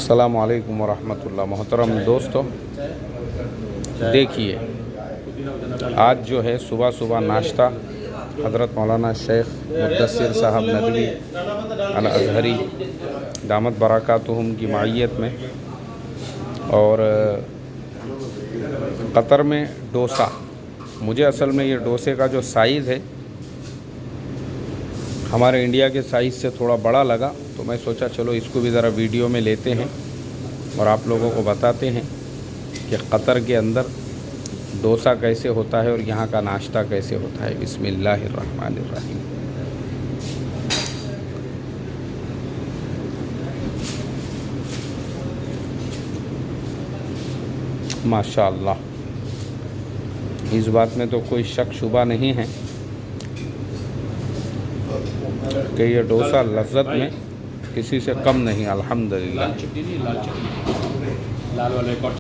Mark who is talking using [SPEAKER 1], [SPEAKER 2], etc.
[SPEAKER 1] अस्सलामु अलैकुम वरहमतुल्लाह। मोहतरम दोस्तों, देखिए आज जो है सुबह सुबह नाश्ता हज़रत मौलाना शेख मुद्दस्सिर साहब नदवी अल अज़हरी दामत बरकातुहुम की मायत में और कतर में डोसा। मुझे असल में ये डोसे का जो साइज़ है हमारे इंडिया के साइज़ से थोड़ा बड़ा लगा, तो मैं सोचा चलो इसको भी ज़रा वीडियो में लेते हैं और आप लोगों को बताते हैं कि कतर के अंदर डोसा कैसे होता है और यहाँ का नाश्ता कैसे होता है। बिस्मिल्लाहिर्रहमानिर्रहीम। माशाअल्लाह, इस बात में तो कोई शक शुबा नहीं है कि ये डोसा लज़्ज़त में किसी से कम नहीं। अल्हम्दुलिल्लाह।